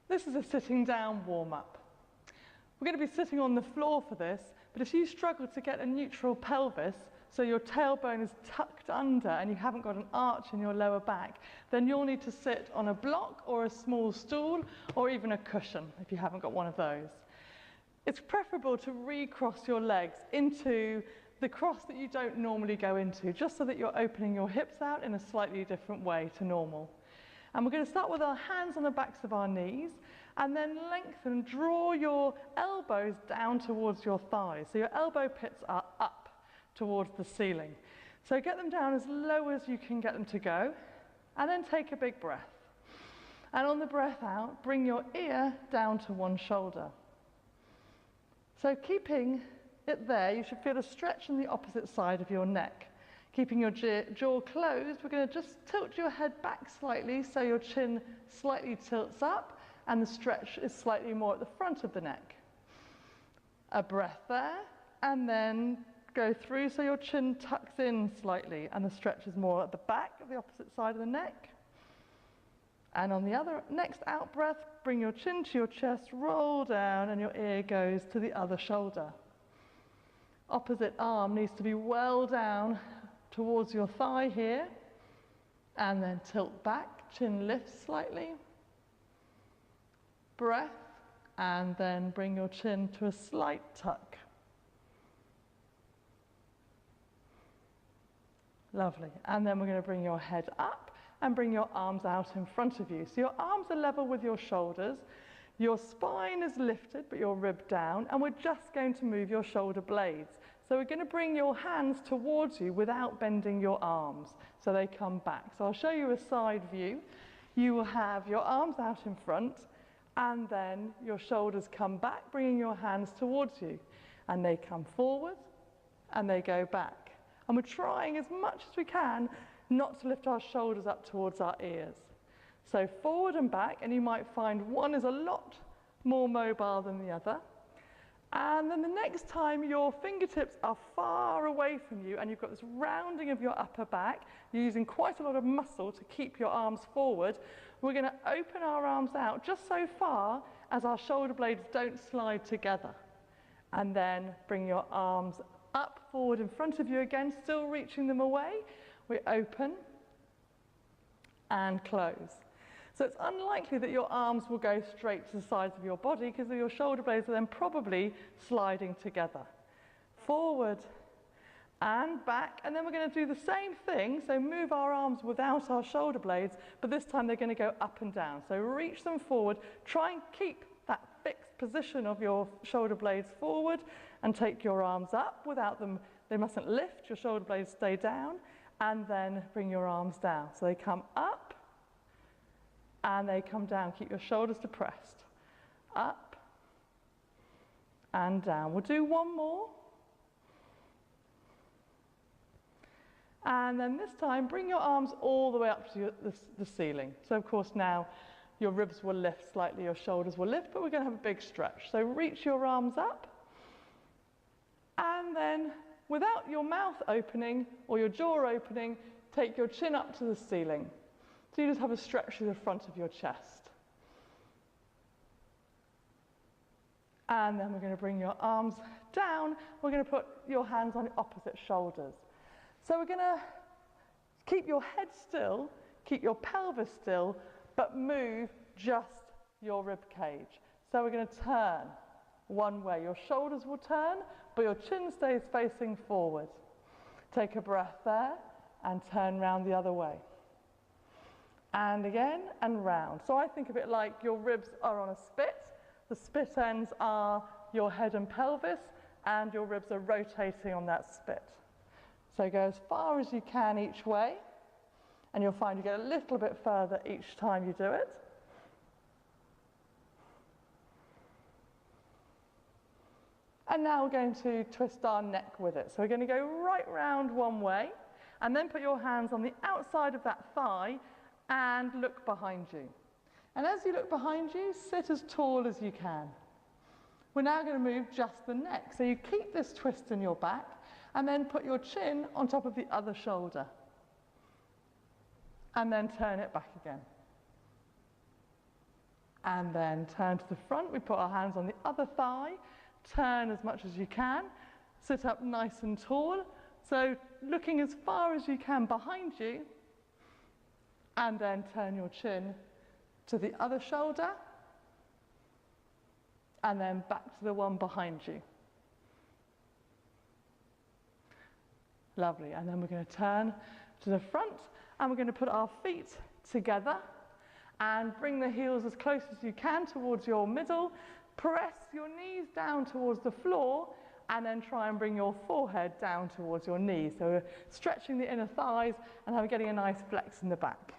This is a sitting down warm-up. We're going to be sitting on the floor for this, but if you struggle to get a neutral pelvis, so your tailbone is tucked under and you haven't got an arch in your lower back, then you'll need to sit on a block or a small stool or even a cushion if you haven't got one of those. It's preferable to recross your legs into the cross that you don't normally go into, just so that you're opening your hips out in a slightly different way to normal. And we're going to start with our hands on the backs of our knees and then lengthen, draw your elbows down towards your thighs. So your elbow pits are up towards the ceiling. So get them down as low as you can get them to go and then take a big breath. And on the breath out, bring your ear down to one shoulder. So keeping it there, you should feel a stretch on the opposite side of your neck. Keeping your jaw closed, we're going to just tilt your head back slightly so your chin slightly tilts up and the stretch is slightly more at the front of the neck. A breath there, and then go through so your chin tucks in slightly and the stretch is more at the back of the opposite side of the neck. And on the next out breath, bring your chin to your chest, roll down, and your ear goes to the other shoulder. Opposite arm needs to be well down towards your thigh here, and then tilt back, chin lifts slightly. Breath, and then bring your chin to a slight tuck. Lovely. And then we're going to bring your head up and bring your arms out in front of you. So your arms are level with your shoulders. Your spine is lifted, but your rib down, and we're just going to move your shoulder blades. So we're going to bring your hands towards you without bending your arms, so they come back. So I'll show you a side view. You will have your arms out in front, and then your shoulders come back, bringing your hands towards you. And they come forward, and they go back. And we're trying as much as we can not to lift our shoulders up towards our ears. So forward and back, and you might find one is a lot more mobile than the other. And then the next time your fingertips are far away from you and you've got this rounding of your upper back, you're using quite a lot of muscle to keep your arms forward, we're going to open our arms out just so far as our shoulder blades don't slide together. And then bring your arms up forward in front of you again, still reaching them away. We open and close. So it's unlikely that your arms will go straight to the sides of your body because your shoulder blades are then probably sliding together. Forward and back, and then we're going to do the same thing, so move our arms without our shoulder blades, but this time they're going to go up and down. So reach them forward, try and keep that fixed position of your shoulder blades forward and take your arms up without them, they mustn't lift, your shoulder blades stay down, and then bring your arms down. So they come up and they come down. Keep your shoulders depressed. Up and down. We'll do one more. And then this time, bring your arms all the way up to the ceiling. So of course now your ribs will lift slightly, your shoulders will lift, but we're going to have a big stretch. So reach your arms up, and then without your mouth opening or your jaw opening, take your chin up to the ceiling. So you just have a stretch to the front of your chest. And then we're going to bring your arms down. We're going to put your hands on the opposite shoulders. So we're going to keep your head still, keep your pelvis still, but move just your rib cage. So we're going to turn one way. Your shoulders will turn, but your chin stays facing forward. Take a breath there and turn round the other way. And again, and round. So I think of it like your ribs are on a spit. The spit ends are your head and pelvis, and your ribs are rotating on that spit. So go as far as you can each way, and you'll find you get a little bit further each time you do it. And now we're going to twist our neck with it. So we're going to go right round one way, and then put your hands on the outside of that thigh and look behind you. And as you look behind you, sit as tall as you can. We're now going to move just the neck. So you keep this twist in your back, and then put your chin on top of the other shoulder. And then turn it back again. and then turn to the front. We put our hands on the other thigh, turn as much as you can, sit up nice and tall. So looking as far as you can behind you, and then turn your chin to the other shoulder, and then back to the one behind you. Lovely, and then we're going to turn to the front, and we're going to put our feet together, and bring the heels as close as you can towards your middle. Press your knees down towards the floor, and then try and bring your forehead down towards your knees. So we're stretching the inner thighs and we're getting a nice flex in the back.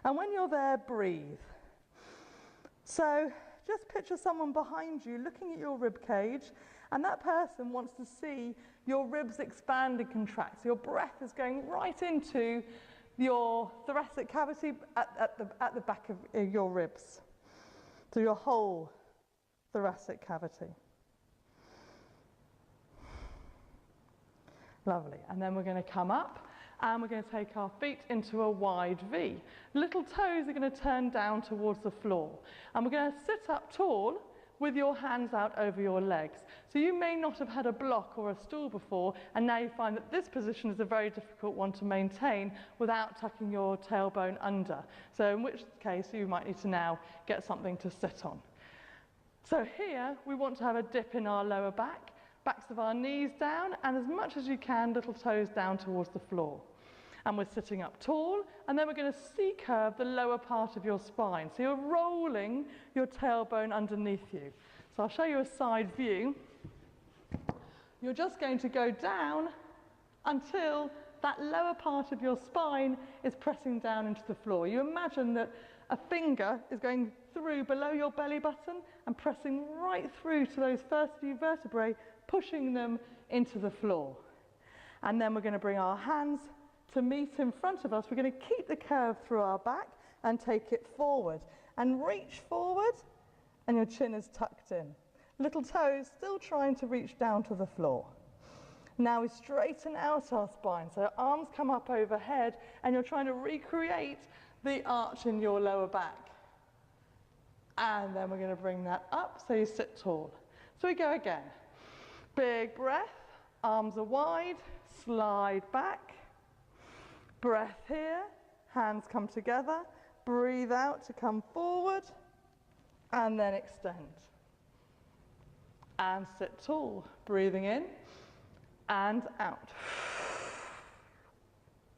And when you're there, breathe. So just picture someone behind you looking at your rib cage, and that person wants to see your ribs expand and contract. So your breath is going right into your thoracic cavity at the back of your ribs. So your whole thoracic cavity. Lovely, and then we're going to come up and we're going to take our feet into a wide V. Little toes are going to turn down towards the floor, and we're going to sit up tall with your hands out over your legs. So you may not have had a block or a stool before, and now you find that this position is a very difficult one to maintain without tucking your tailbone under. So in which case you might need to now get something to sit on. So here we want to have a dip in our lower back, backs of our knees down, and as much as you can, little toes down towards the floor. And we're sitting up tall, and then we're going to C-curve the lower part of your spine. So you're rolling your tailbone underneath you. So I'll show you a side view. You're just going to go down until that lower part of your spine is pressing down into the floor. You imagine that a finger is going through below your belly button and pressing right through to those first few vertebrae, pushing them into the floor. And then we're going to bring our hands to meet in front of us. We're going to keep the curve through our back and take it forward. And reach forward, and your chin is tucked in. Little toes still trying to reach down to the floor. Now we straighten out our spine. So arms come up overhead, and you're trying to recreate the arch in your lower back. And then we're going to bring that up so you sit tall. So we go again. Big breath, arms are wide, slide back. Breath here, hands come together, breathe out to come forward, and then extend. And sit tall, breathing in and out.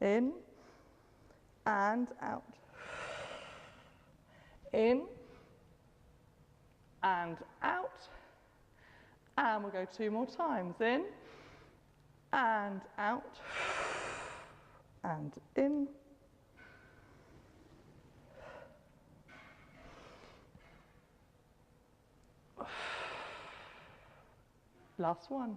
In and out. In and out. And we'll go 2 more times. In and out. And in. Last one.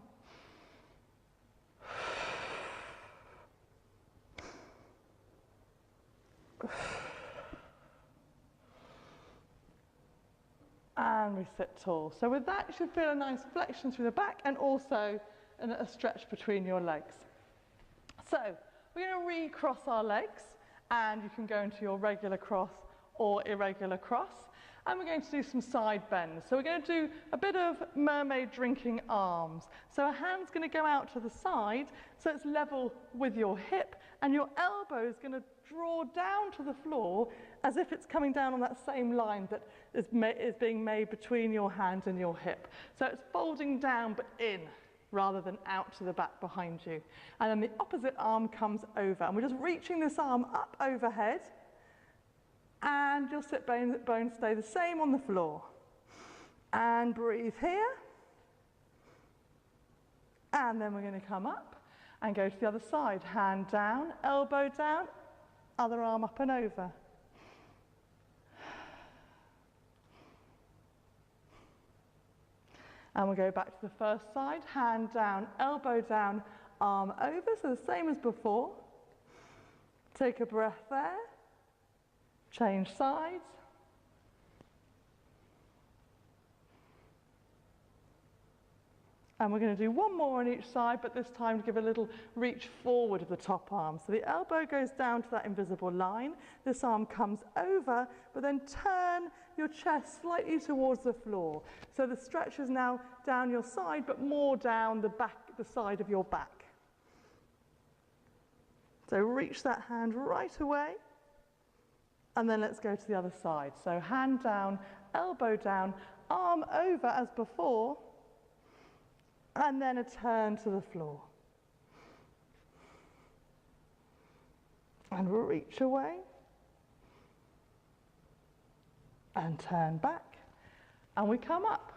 And we sit tall. So with that, you should feel a nice flexion through the back and also a stretch between your legs. So we're going to recross our legs, and you can go into your regular cross or irregular cross. And we're going to do some side bends. So we're going to do a bit of mermaid drinking arms. So a hand's going to go out to the side so it's level with your hip, and your elbow is going to draw down to the floor as if it's coming down on that same line that is being made between your hand and your hip. So it's folding down but in rather than out to the back behind you. And then the opposite arm comes over, and we're just reaching this arm up overhead, and your sit bones stay the same on the floor. And breathe here. And then we're going to come up and go to the other side. Hand down, elbow down, other arm up and over. And we'll go back to the first side. Hand down, elbow down, arm over. So the same as before. Take a breath there. Change sides. And we're going to do one more on each side, but this time give a little reach forward of the top arm. So the elbow goes down to that invisible line. This arm comes over, but then turn your chest slightly towards the floor. So the stretch is now down your side, but more down the back, the side of your back. So reach that hand right away. And then let's go to the other side. So hand down, elbow down, arm over as before. And then a turn to the floor. And reach away. And turn back. And we come up.